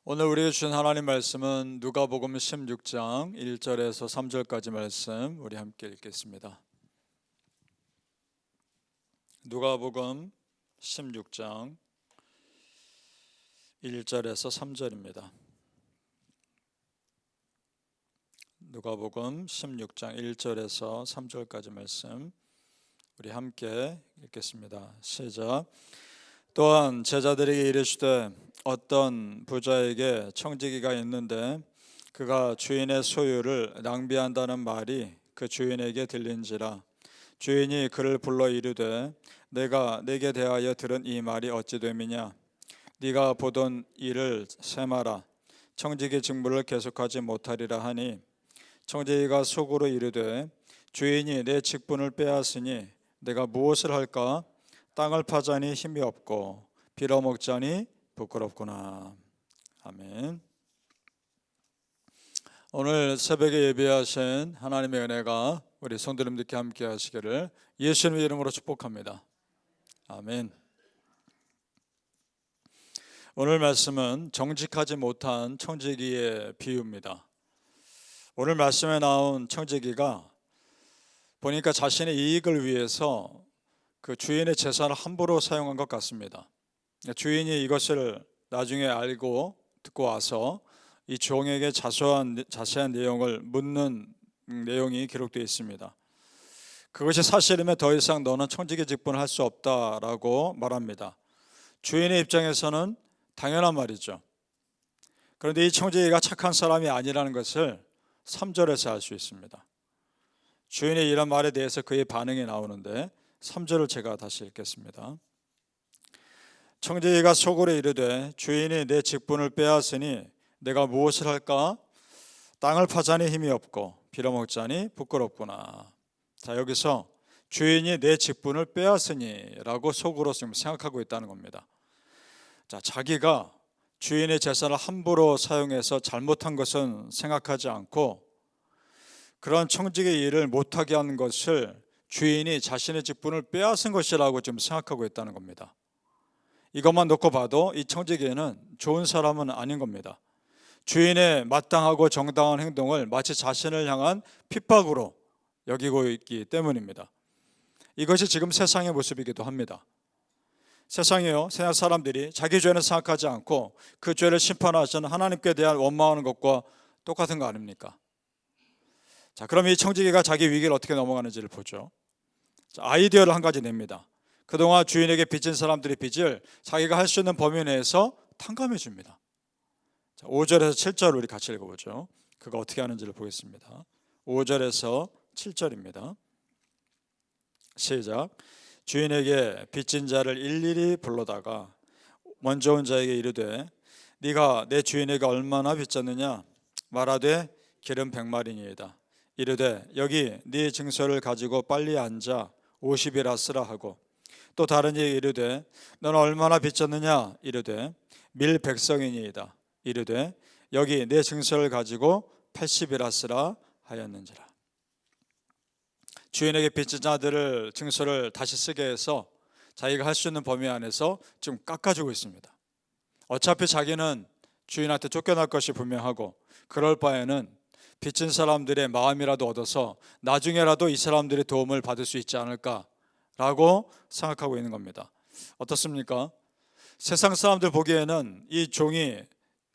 오늘 우리에게 주신 하나님 말씀은 누가복음 16장 1절에서 3절까지 말씀 우리 함께 읽겠습니다. 누가복음 16장 1절에서 3절입니다. 누가복음 16장 1절에서 3절까지 말씀 우리 함께 읽겠습니다. 시작. 또한 제자들에게 이르시되 어떤 부자에게 청지기가 있는데 그가 주인의 소유를 낭비한다는 말이 그 주인에게 들린지라. 주인이 그를 불러 이르되 내가 네게 대하여 들은 이 말이 어찌 됨이냐. 네가 보던 일을 세마라. 청지기 직무를 계속하지 못하리라 하니 청지기가 속으로 이르되 주인이 내 직분을 빼앗으니 내가 무엇을 할까. 땅을 파자니 힘이 없고 빌어먹자니 부끄럽구나. 아멘. 오늘 새벽에 예배하신 하나님의 은혜가 우리 성도님들께 함께 하시기를 예수님의 이름으로 축복합니다. 아멘. 오늘 말씀은 정직하지 못한 청지기의 비유입니다. 오늘 말씀에 나온 청지기가 보니까 자신의 이익을 위해서 그 주인의 재산을 함부로 사용한 것 같습니다. 주인이 이것을 나중에 알고 듣고 와서 이 종에게 자세한 내용을 묻는 내용이 기록되어 있습니다. 그것이 사실이면 더 이상 너는 청지기 직분을 할 수 없다라고 말합니다. 주인의 입장에서는 당연한 말이죠. 그런데 이 청지기가 착한 사람이 아니라는 것을 3절에서 알 수 있습니다. 주인의 이런 말에 대해서 그의 반응이 나오는데 3절을 제가 다시 읽겠습니다. 청지기가 속으로 이르되 주인이 내 직분을 빼앗으니 내가 무엇을 할까. 땅을 파자니 힘이 없고 빌어먹자니 부끄럽구나. 자, 여기서 주인이 내 직분을 빼앗으니 라고 속으로 지금 생각하고 있다는 겁니다. 자, 자기가 주인의 재산을 함부로 사용해서 잘못한 것은 생각하지 않고 그런 청지기의 일을 못하게 하는 것을 주인이 자신의 직분을 빼앗은 것이라고 지금 생각하고 있다는 겁니다. 이것만 놓고 봐도 이 청지기는 좋은 사람은 아닌 겁니다. 주인의 마땅하고 정당한 행동을 마치 자신을 향한 핍박으로 여기고 있기 때문입니다. 이것이 지금 세상의 모습이기도 합니다. 세상 사람들이 자기 죄는 생각하지 않고 그 죄를 심판하시는 하나님께 대한 원망하는 것과 똑같은 거 아닙니까? 자, 그럼 이 청지기가 자기 위기를 어떻게 넘어가는지를 보죠. 자, 아이디어를 한 가지 냅니다. 그동안 주인에게 빚진 사람들의 빚을 자기가 할 수 있는 범위 내에서 탕감해 줍니다. 자, 5절에서 7절 우리 같이 읽어보죠. 그가 어떻게 하는지를 보겠습니다. 5절에서 7절입니다. 시작. 주인에게 빚진 자를 일일이 불러다가 먼저 온 자에게 이르되 네가 내 주인에게 얼마나 빚졌느냐. 말하되 기름 100마리니이다. 이르되 여기 네 증서를 가지고 빨리 앉아 50이라 쓰라 하고 또 다른 이에게 이르되 너는 얼마나 빚졌느냐. 이르되 밀 100성이니이다. 이르되 여기 내 증서를 가지고 80이라 쓰라 하였는지라. 주인에게 빚진 자들을 증서를 다시 쓰게 해서 자기가 할 수 있는 범위 안에서 지금 깎아주고 있습니다. 어차피 자기는 주인한테 쫓겨날 것이 분명하고 그럴 바에는 빚진 사람들의 마음이라도 얻어서 나중에라도 이 사람들의 도움을 받을 수 있지 않을까라고 생각하고 있는 겁니다. 어떻습니까? 세상 사람들 보기에는 이 종이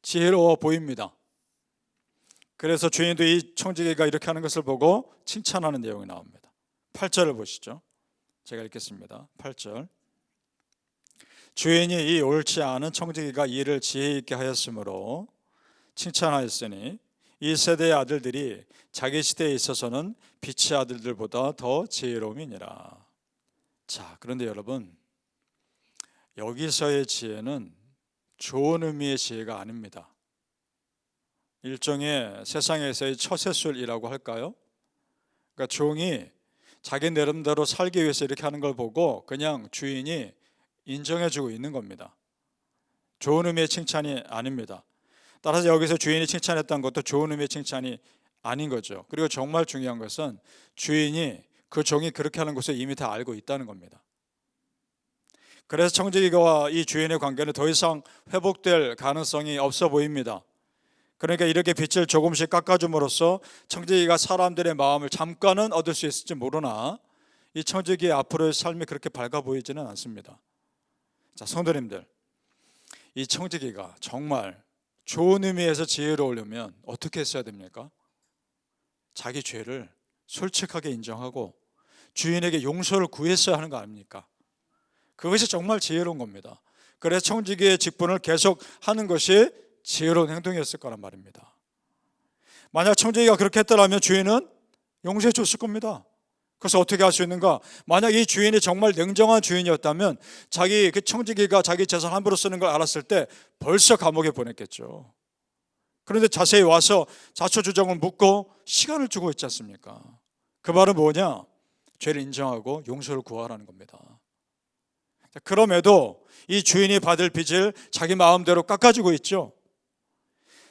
지혜로워 보입니다. 그래서 주인도 이 청지기가 이렇게 하는 것을 보고 칭찬하는 내용이 나옵니다. 8절을 보시죠. 제가 읽겠습니다. 8절. 주인이 이 옳지 않은 청지기가 일을 지혜 있게 하였으므로 칭찬하였으니 이 세대의 아들들이 자기 시대에 있어서는 빛의 아들들보다 더 지혜로움이니라. 자, 그런데 여러분, 여기서의 지혜는 좋은 의미의 지혜가 아닙니다. 일종의 세상에서의 처세술이라고 할까요? 그러니까 종이 자기 나름대로 살기 위해서 이렇게 하는 걸 보고 그냥 주인이 인정해주고 있는 겁니다. 좋은 의미의 칭찬이 아닙니다. 따라서 여기서 주인이 칭찬했던 것도 좋은 의미의 칭찬이 아닌 거죠. 그리고 정말 중요한 것은 주인이 그 종이 그렇게 하는 것을 이미 다 알고 있다는 겁니다. 그래서 청지기와 이 주인의 관계는 더 이상 회복될 가능성이 없어 보입니다. 그러니까 이렇게 빚을 조금씩 깎아줌으로써 청지기가 사람들의 마음을 잠깐은 얻을 수 있을지 모르나 이 청지기의 앞으로의 삶이 그렇게 밝아 보이지는 않습니다. 자, 성도님들, 이 청지기가 정말 좋은 의미에서 지혜로우려면 어떻게 했어야 됩니까? 자기 죄를 솔직하게 인정하고 주인에게 용서를 구했어야 하는 거 아닙니까? 그것이 정말 지혜로운 겁니다. 그래서 청지기의 직분을 계속 하는 것이 지혜로운 행동이었을 거란 말입니다. 만약 청지기가 그렇게 했더라면 주인은 용서해 줬을 겁니다. 그래서 어떻게 할 수 있는가? 만약 이 주인이 정말 냉정한 주인이었다면 자기 그 청지기가 자기 재산 함부로 쓰는 걸 알았을 때 벌써 감옥에 보냈겠죠. 그런데 자세히 와서 자초주정을 묻고 시간을 주고 있지 않습니까? 그 말은 뭐냐? 죄를 인정하고 용서를 구하라는 겁니다. 그럼에도 이 주인이 받을 빚을 자기 마음대로 깎아주고 있죠.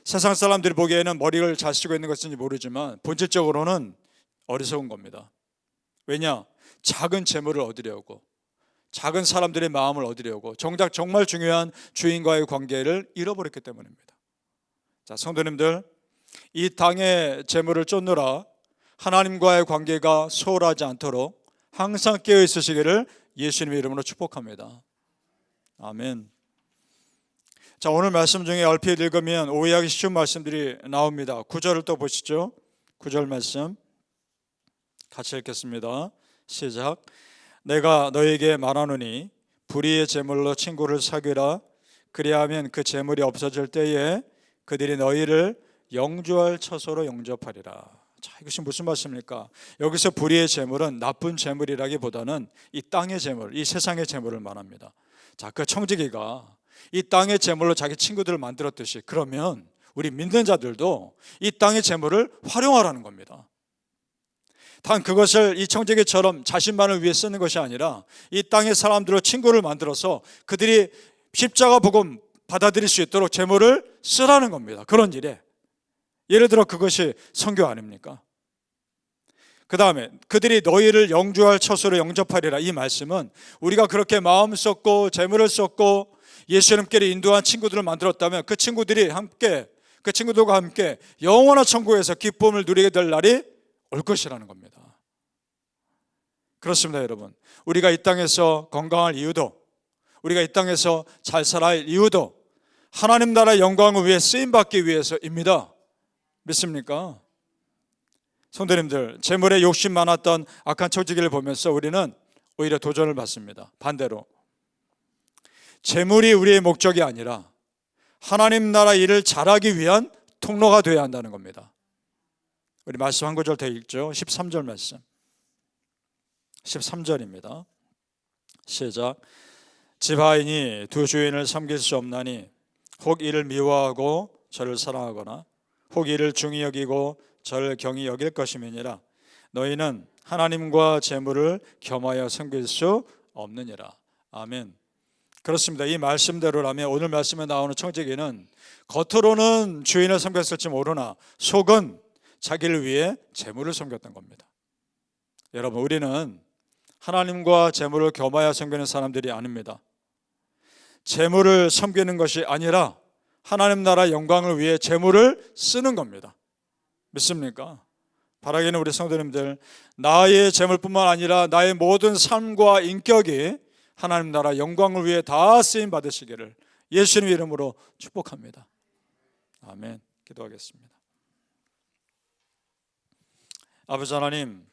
세상 사람들이 보기에는 머리를 잘 쓰고 있는 것인지 모르지만 본질적으로는 어리석은 겁니다. 왜냐? 작은 재물을 얻으려고, 작은 사람들의 마음을 얻으려고 정작 정말 중요한 주인과의 관계를 잃어버렸기 때문입니다. 자, 성도님들, 이 땅의 재물을 쫓느라 하나님과의 관계가 소홀하지 않도록 항상 깨어 있으시기를 예수님의 이름으로 축복합니다. 아멘. 자, 오늘 말씀 중에 얼핏 읽으면 오해하기 쉬운 말씀들이 나옵니다. 9절을 또 보시죠. 9절 말씀 같이 읽겠습니다. 시작. 내가 너에게 말하노니 불의의 재물로 친구를 사귀라. 그리하면 그 재물이 없어질 때에 그들이 너희를 영주할 처소로 영접하리라. 자, 이것이 무슨 말씀입니까? 여기서 불의의 재물은 나쁜 재물이라기보다는 이 땅의 재물, 이 세상의 재물을 말합니다. 자, 그 청지기가 이 땅의 재물로 자기 친구들을 만들었듯이 그러면 우리 믿는 자들도 이 땅의 재물을 활용하라는 겁니다. 단 그것을 이 청지기처럼 자신만을 위해 쓰는 것이 아니라 이 땅의 사람들로 친구를 만들어서 그들이 십자가 복음 받아들일 수 있도록 재물을 쓰라는 겁니다. 그런 일에 예를 들어 그것이 선교 아닙니까? 그 다음에 그들이 너희를 영주할 처소로 영접하리라. 이 말씀은 우리가 그렇게 마음 썼고 재물을 썼고 예수님께로 인도한 친구들을 만들었다면 그 친구들이 함께, 그 친구들과 함께 영원한 천국에서 기쁨을 누리게 될 날이 올 것이라는 겁니다. 그렇습니다, 여러분. 우리가 이 땅에서 건강할 이유도, 우리가 이 땅에서 잘 살아야 할 이유도 하나님 나라의 영광을 위해 쓰임받기 위해서입니다. 믿습니까? 성도님들, 재물에 욕심 많았던 악한 청지기를 보면서 우리는 오히려 도전을 받습니다. 반대로 재물이 우리의 목적이 아니라 하나님 나라 일을 잘하기 위한 통로가 되어야 한다는 겁니다. 우리 말씀 한 구절 더 읽죠. 13절 말씀 13절입니다. 시작. 지하인이 두 주인을 섬길 수 없나니 혹 이를 미워하고 저를 사랑하거나 혹 이를 중히 여기고 저를 경히 여길 것임이니라. 너희는 하나님과 재물을 겸하여 섬길 수 없느니라. 아멘. 그렇습니다. 이 말씀대로라면 오늘 말씀에 나오는 청지기는 겉으로는 주인을 섬겼을지 모르나 속은 자기를 위해 재물을 섬겼던 겁니다. 여러분, 우리는 하나님과 재물을 겸하여 섬기는 사람들이 아닙니다. 재물을 섬기는 것이 아니라 하나님 나라 영광을 위해 재물을 쓰는 겁니다. 믿습니까? 바라기는 우리 성도님들, 나의 재물뿐만 아니라 나의 모든 삶과 인격이 하나님 나라 영광을 위해 다 쓰임 받으시기를 예수님 이름으로 축복합니다. 아멘. 기도하겠습니다. 아버지 하나님,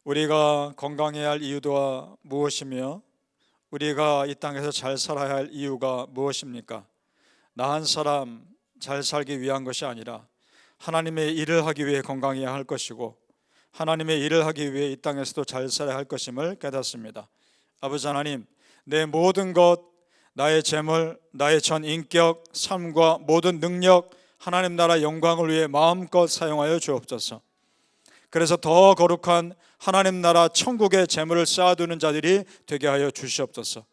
우리가 건강해야 할 이유가 무엇이며 우리가 이 땅에서 잘 살아야 할 이유가 무엇입니까? 나 한 사람 잘 살기 위한 것이 아니라 하나님의 일을 하기 위해 건강해야 할 것이고 하나님의 일을 하기 위해 이 땅에서도 잘 살아야 할 것임을 깨닫습니다. 아버지 하나님, 내 모든 것, 나의 재물, 나의 전 인격, 삶과 모든 능력, 하나님 나라 영광을 위해 마음껏 사용하여 주옵소서. 그래서 더 거룩한 하나님 나라 천국의 재물을 쌓아두는 자들이 되게 하여 주시옵소서.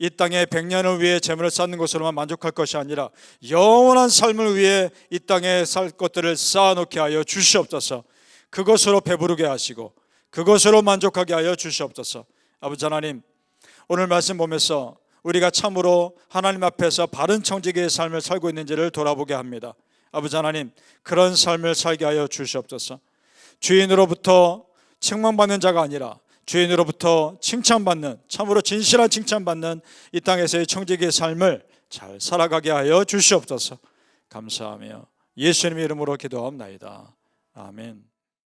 이 땅에 100년을 위해 재물을 쌓는 것으로만 만족할 것이 아니라 영원한 삶을 위해 이 땅에 살 것들을 쌓아놓게 하여 주시옵소서. 그것으로 배부르게 하시고 그것으로 만족하게 하여 주시옵소서. 아버지 하나님, 오늘 말씀 보면서 우리가 참으로 하나님 앞에서 바른 청지기의 삶을 살고 있는지를 돌아보게 합니다. 아버지 하나님, 그런 삶을 살게 하여 주시옵소서. 주인으로부터 책망받는 자가 아니라 주인으로부터 칭찬받는, 참으로 진실한 칭찬받는 이 땅에서의 청지기의 삶을 잘 살아가게 하여 주시옵소서. 감사하며 예수님의 이름으로 기도하옵나이다. 아멘.